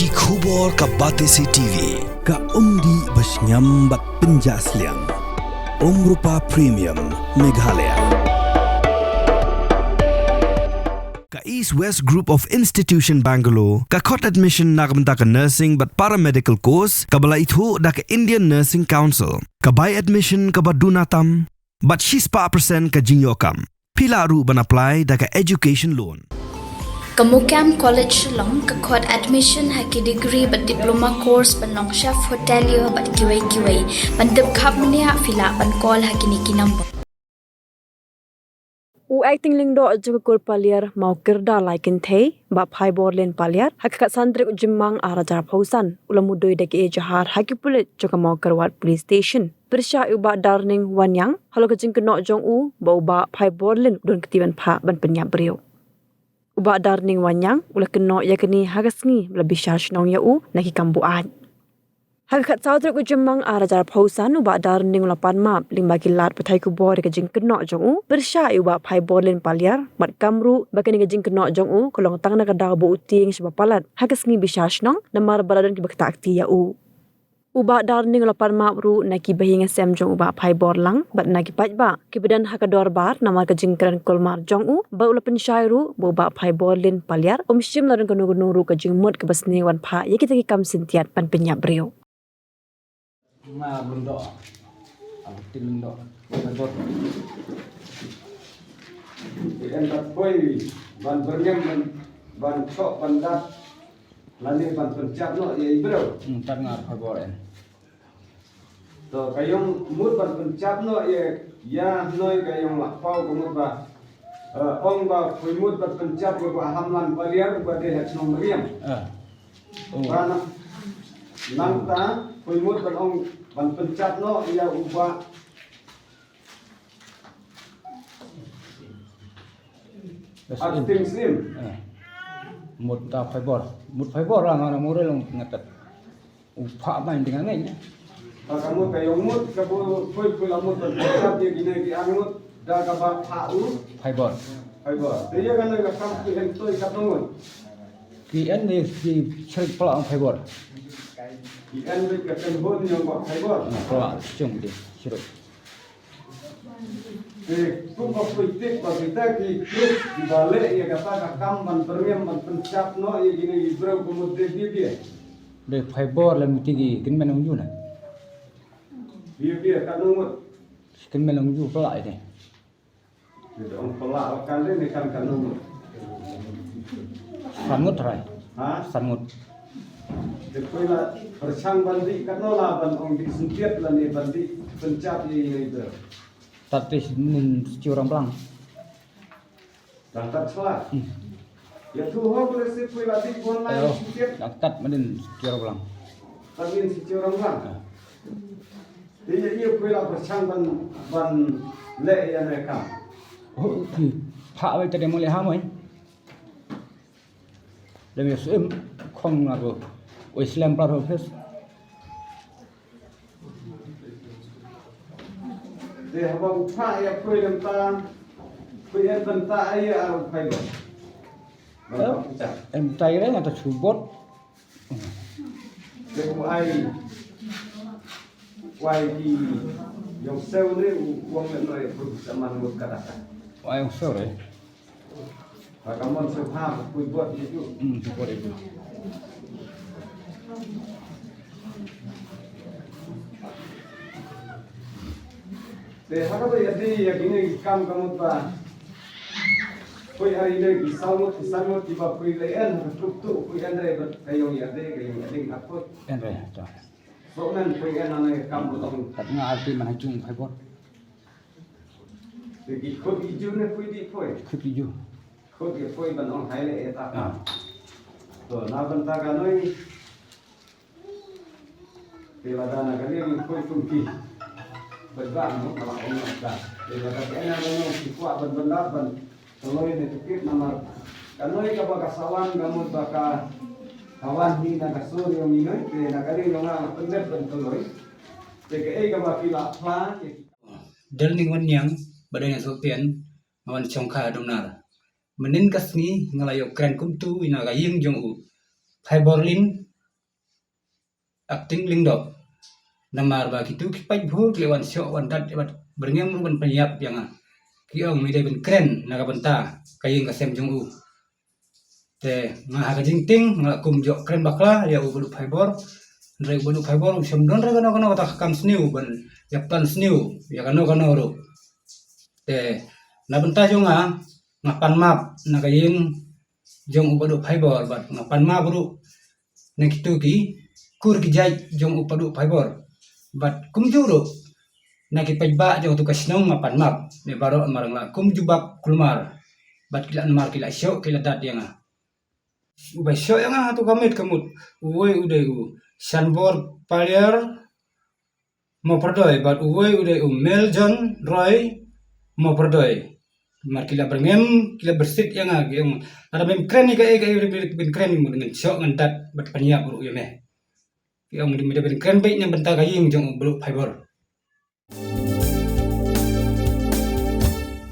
Ki khubor ka Batesi TV. Ka umdi basnyambat penjaslian. Rupa Premium Meghalaya. Ka East West Group of Institution Bangalore. Ka khot admission nagamta ka nursing but paramedical course. Ka bala ithu da ka Indian Nursing Council. Ka buy admission ka badunatam. But she's pa percent ka jinyokam. Pila ru ban apply da ka education loan. Kamukam College Long kakot admission haki degree but diploma course panong chef hotelier but kiway pandep khap mania fila pan call haki niki number U acting lingdo jukul paliar mau kerda laikin thei ba phai borlen paliar hakka sandrik jimmang arajar phausan ulamudoi deki jahar haki pulit joka mau kerwat police station persya uba darning wanyang halo kajing keno jong u ba uba phai borlen don ketiban pha ban penyap brio uba darning wanyang ula keno yakni hagasngi lebih charge nong ya u naki kambuan Hakat saudara jimmang arajar phausan uba darning lapan map limba kilat pathai ku bor ka jing keno jong u persya uba phai borlen paliar mat kamru bakani ka jing keno jong u kolong tang na kada bu uting sebapalat hagasngi bi charge nong namar baladan ki bakta akti ya u Uba darning lapan map ru naki bahinga sem jong uba phai bor lang bat naki pajba kibedan hakador bar namar ka jingkran kolmar jong u ba ulapan syairu uba phai borlen paliar shim ladan kanu ru ka jing mut ke basni wan pha yakita ki kam sintiat pan penyap brio Ma bundok, aku bundok, bundok. Yang tak boleh ban bernyam ban kok ban dat, lalu ban pencap no ya ibro. Tak ngar pagoren. To kayong mut ban pencap no ya noi kayong lakpau kumut ba. Ong ba mut ban pencap ba hamlan paliar ba deh nom meriam. Karena nangta mut ban ong ban pencap no ia ubah acting sim một ta phải bor là nó mua đây là ngặt tật upah main dengan ini kamu kayak mut kamu koi lamut ban pencap dia gini di angut dah kabar pau phải bor dia kan nak kam yang toi katong ki en ni ki cerit pelang phải bor Ikan ni kacang bon yang buat fiber. Kalau cung dia, sirup. Kung politik kita terus dibalik ya kata kakam ban premium ban pencap no ya gini ibro kemudian dia. De fiber lah mesti kin menung ju na. Dia kan numut. Kin menung ju pelak ini. Dia orang pelak kan ni kan numut. Sangut rai. Sangut. Depois lá persang bandi katno la ban ong di sentiat la ni bandi pencap ni itu. Tatis min curang pelang. Tat salah. Ya tu ho boleh se pui la di bon la sentiat. Tat min curang pelang. Tatin si curang pelang. Dia ia pui la persang ban le ya mereka. Oh thì phạ vậy tadi mulai ham ấy. Demi suim không là rồi. Islam para office. Dia habang pa ya koi lempang, koi en benta ya arung pai go. Em tay đấy là ta chủ bốt. Dia ko ai quay di yang sel ni uang menoi zaman mut kata. Wah yang sel đấy. Và cảm ơn sự tham của buat itu. Buat itu. Deh, apa tu jadi yang ini kam kamu ta? Koi hari ini kisahmu tiba koi lain tu koi andre kayong kayong apa? Andre, tak. Soalan koi ane kam betul. Tak ngerti mana cung fiber. Jadi koi hijau ni koi di koi. Koi hijau. Koi ban orang hai le eta. To na ban ta ganoi. Tiada nak kali yang koi kunci. Berbang kalau orang dah. Jadi kata ena orang si kuat berbenda ben. Kalau ini tukit nama. Kalau ini kapal kasawan kamu baka kawan ni nak kasur yang ini. Jadi nak kali orang pendek ben kalau. Jadi kapal kila pla. Dalning wan yang badan yang sopian mawan chongkha domnar. Menin kasni ngalayo kran kumtu ina ga ying jong u. Fiberlin acting lingdop namar ba kitu kipai bhu klewan syok wan dat bat berngem ban penyap yang kiong mi ben kren naga benta kaying kasem jong u te ngah ka jingting ngala kum jok kren bakla ya u bulu fiber rek bulu fiber sem don rek no ta kam sniu ban yapan sniu ya kano ro te na benta jonga ngapan map na kaying jong u bulu fiber bat ngapan map buru nek kitu ki kur ki jai jong u bulu fiber bat kum juro na ki pajba jong tu kasnong ngapan map ne baro marang la kum jubak kulmar bat kila mar kila syok kila dat yang ubay syok yang tu kamit kamut uwe uday u sanbor palier mo perdoy bat uwe uday u meljon roy mo perdoy mar kila berngem kila bersit yang ada mem kren ni ka ben kren mo dengan syok ngantat bat paniap buru yeme yang di ben kren baik yang benta kaying jong bulu fiber